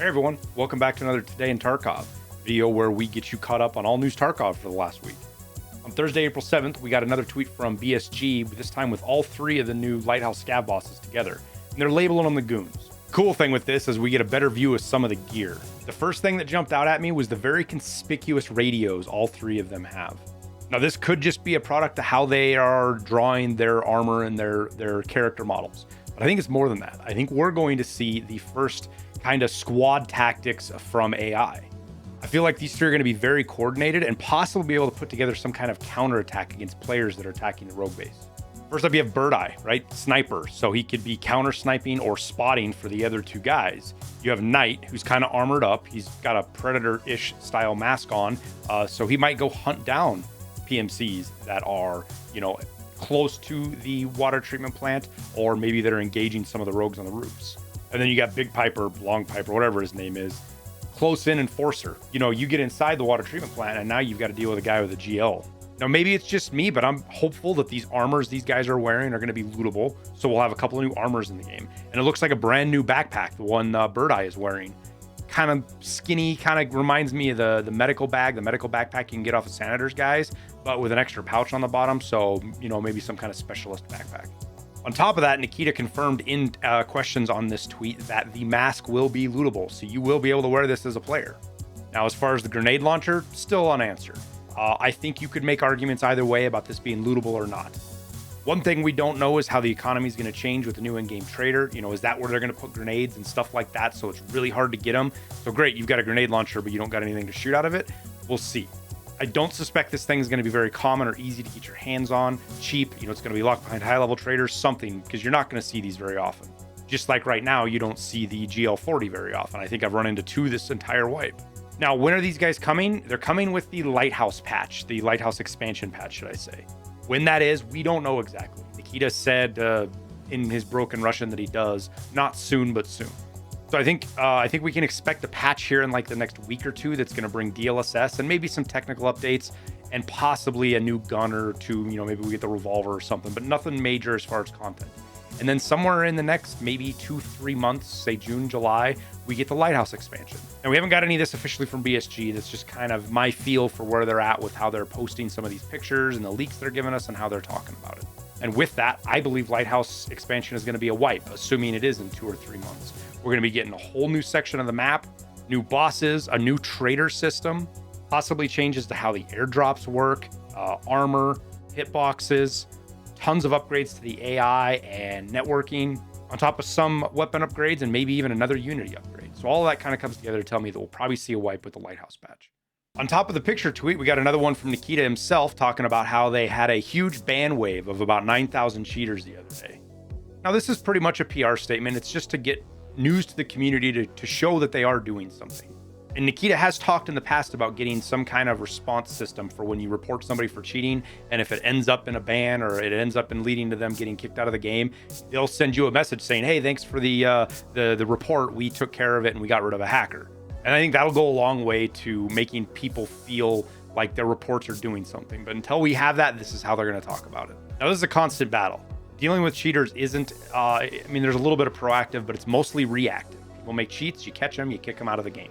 Hey everyone, welcome back to another Today in Tarkov video where we get you caught up on all news Tarkov for the last week. On Thursday, April 7th, we got another tweet from BSG, this time with all three of the new Lighthouse scav bosses together, and they're labeling them the goons. Cool thing with this is we get a better view of some of the gear. The first thing that jumped out at me was the very conspicuous radios all three of them have. Now this could just be a product of how they are drawing their armor and their character models, but I think it's more than that. I think we're going to see the first kind of squad tactics from AI. I feel like these three are going to be very coordinated and possibly be able to put together some kind of counterattack against players that are attacking the rogue base. First up, you have Bird Eye, right? Sniper, so he could be counter sniping or spotting for the other two guys. You have Knight, who's kind of armored up. He's got a Predator-ish style mask on, so he might go hunt down PMCs that are, close to the water treatment plant, or maybe that are engaging some of the rogues on the roofs. And then you got Big Piper, Long Piper, whatever his name is, close in enforcer. You get inside the water treatment plant and now you've got to deal with a guy with a GL. Now, maybe it's just me, but I'm hopeful that these armors these guys are wearing are going to be lootable. So we'll have a couple of new armors in the game. And it looks like a brand new backpack, the one Bird Eye is wearing. Kind of skinny, kind of reminds me of the medical bag, the medical backpack you can get off of Senator's guys, but with an extra pouch on the bottom. So, maybe some kind of specialist backpack. On top of that, Nikita confirmed in questions on this tweet that the mask will be lootable, so you will be able to wear this as a player. Now, as far as the grenade launcher, still unanswered. I think you could make arguments either way about this being lootable or not. One thing we don't know is how the economy is going to change with the new in-game trader. Is that where they're going to put grenades and stuff like that, so it's really hard to get them? So great, you've got a grenade launcher, but you don't got anything to shoot out of it? We'll see. I don't suspect this thing is going to be very common or easy to get your hands on, cheap. It's going to be locked behind high-level traders, something, because you're not going to see these very often. Just like right now, you don't see the GL40 very often. I think I've run into two this entire wipe. Now, when are these guys coming? They're coming with the Lighthouse patch, the Lighthouse expansion patch, should I say. When that is, we don't know exactly. Nikita said in his broken Russian that he does, not soon, but soon. So I think we can expect a patch here in like the next week or two that's going to bring DLSS and maybe some technical updates and possibly a new gun or two. Maybe we get the revolver or something, but nothing major as far as content. And then somewhere in the next maybe 2-3 months, say June, July, we get the Lighthouse expansion. And we haven't got any of this officially from BSG. That's just kind of my feel for where they're at with how they're posting some of these pictures and the leaks they're giving us and how they're talking about it. And with that, I believe Lighthouse expansion is going to be a wipe, assuming it is in 2 or 3 months. We're going to be getting a whole new section of the map, new bosses, a new trader system, possibly changes to how the airdrops work, armor, hitboxes, tons of upgrades to the AI and networking, on top of some weapon upgrades and maybe even another Unity upgrade. So all of that kind of comes together to tell me that we'll probably see a wipe with the Lighthouse patch. On top of the picture tweet, we got another one from Nikita himself talking about how they had a huge ban wave of about 9,000 cheaters the other day. Now, this is pretty much a PR statement. It's just to get news to the community to show that they are doing something. And Nikita has talked in the past about getting some kind of response system for when you report somebody for cheating, and if it ends up in a ban or it ends up in leading to them getting kicked out of the game, they'll send you a message saying, hey, thanks for the report. We took care of it and we got rid of a hacker. And I think that'll go a long way to making people feel like their reports are doing something. But until we have that, this is how they're going to talk about it. Now, this is a constant battle. Dealing with cheaters isn't, there's a little bit of proactive, but it's mostly reactive. People make cheats, you catch them, you kick them out of the game.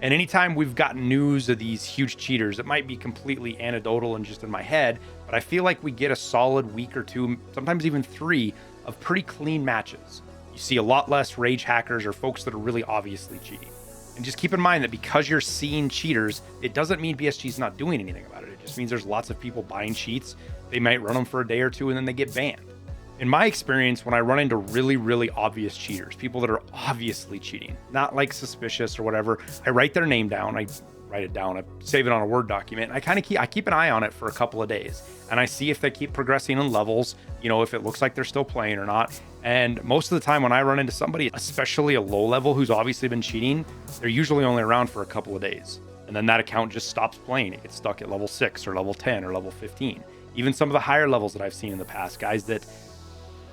And anytime we've gotten news of these huge cheaters, it might be completely anecdotal and just in my head, but I feel like we get a solid week or two, sometimes even 3, of pretty clean matches. You see a lot less rage hackers or folks that are really obviously cheating. And just keep in mind that because you're seeing cheaters, it doesn't mean BSG's not doing anything about it. It just means there's lots of people buying cheats. They might run them for a day or two and then they get banned. In my experience, when I run into really, really obvious cheaters, people that are obviously cheating, not like suspicious or whatever, I write their name down. I write it down. I save it on a Word document. And I keep an eye on it for a couple of days. And I see if they keep progressing in levels, if it looks like they're still playing or not. And most of the time when I run into somebody, especially a low level who's obviously been cheating, they're usually only around for a couple of days. And then that account just stops playing. It gets stuck at level 6 or level 10 or level 15. Even some of the higher levels that I've seen in the past, guys that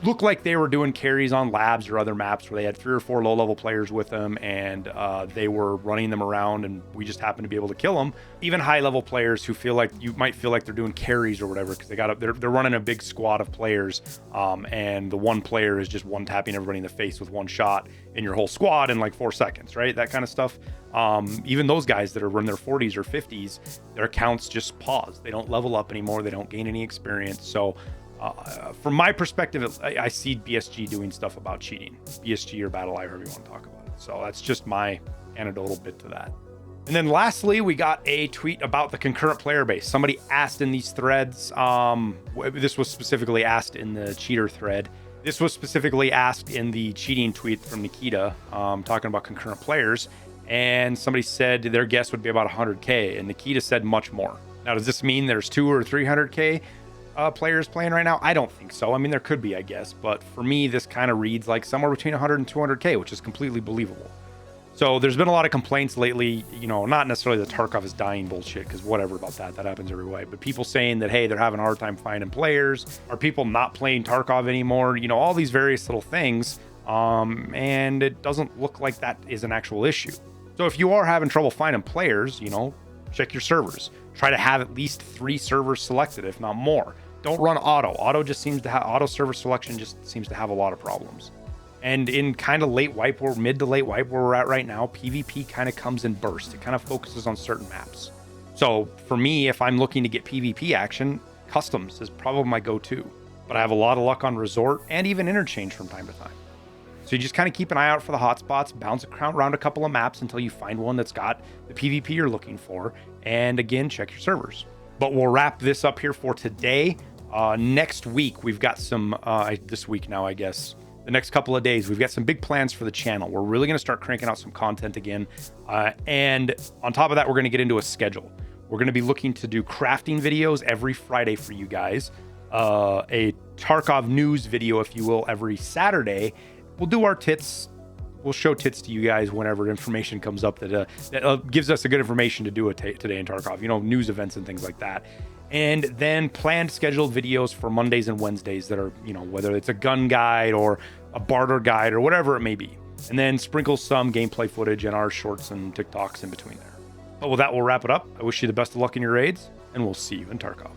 looked like they were doing carries on labs or other maps where they had 3 or 4 low-level players with them, and they were running them around, and we just happened to be able to kill them. Even high-level players who feel like you might feel like they're doing carries or whatever because they're running a big squad of players, and the one player is just one-tapping everybody in the face with one shot in your whole squad in like 4 seconds, right? That kind of stuff. Even those guys that are in their 40s or 50s, their accounts just pause. They don't level up anymore. They don't gain any experience. So from my perspective, I see BSG doing stuff about cheating. BSG or Battle Eye, however you want to talk about it. So that's just my anecdotal bit to that. And then lastly, we got a tweet about the concurrent player base. Somebody asked in these threads, this was specifically asked in the cheater thread. This was specifically asked in the cheating tweet from Nikita, talking about concurrent players. And somebody said their guess would be about 100K, and Nikita said much more. Now, does this mean there's 200 or 300K players playing right now? I don't think so. I mean, there could be, I guess, but for me, this kind of reads like somewhere between 100 and 200K, which is completely believable. So there's been a lot of complaints lately, you know, not necessarily the Tarkov is dying bullshit, because whatever about that happens every way, but people saying that, hey, they're having a hard time finding players. Are people not playing Tarkov anymore? You know, all these various little things, and it doesn't look like that is an actual issue. So if you are having trouble finding players, you know, check your servers. Try to have at least 3 servers selected, if not more. Don't run auto. Auto server selection just seems to have a lot of problems. And in kind of mid to late wipe where we're at right now, PvP kind of comes in bursts. It kind of focuses on certain maps. So for me, if I'm looking to get PvP action, customs is probably my go-to. But I have a lot of luck on resort and even interchange from time to time. So you just kind of keep an eye out for the hotspots, bounce around a couple of maps until you find one that's got the PvP you're looking for. And again, check your servers. But we'll wrap this up here for today. Next week, we've got some, this week now, I guess, the next couple of days, we've got some big plans for the channel. We're really going to start cranking out some content again. And on top of that, we're going to get into a schedule. We're going to be looking to do crafting videos every Friday for you guys. A Tarkov news video, if you will, every Saturday. We'll do our tits. We'll show tits to you guys whenever information comes up that gives us a good information to do today in Tarkov, you know, news events and things like that. And then planned scheduled videos for Mondays and Wednesdays that are, you know, whether it's a gun guide or a barter guide or whatever it may be. And then sprinkle some gameplay footage and our shorts and TikToks in between there. But with that, we'll wrap it up. I wish you the best of luck in your raids, and we'll see you in Tarkov.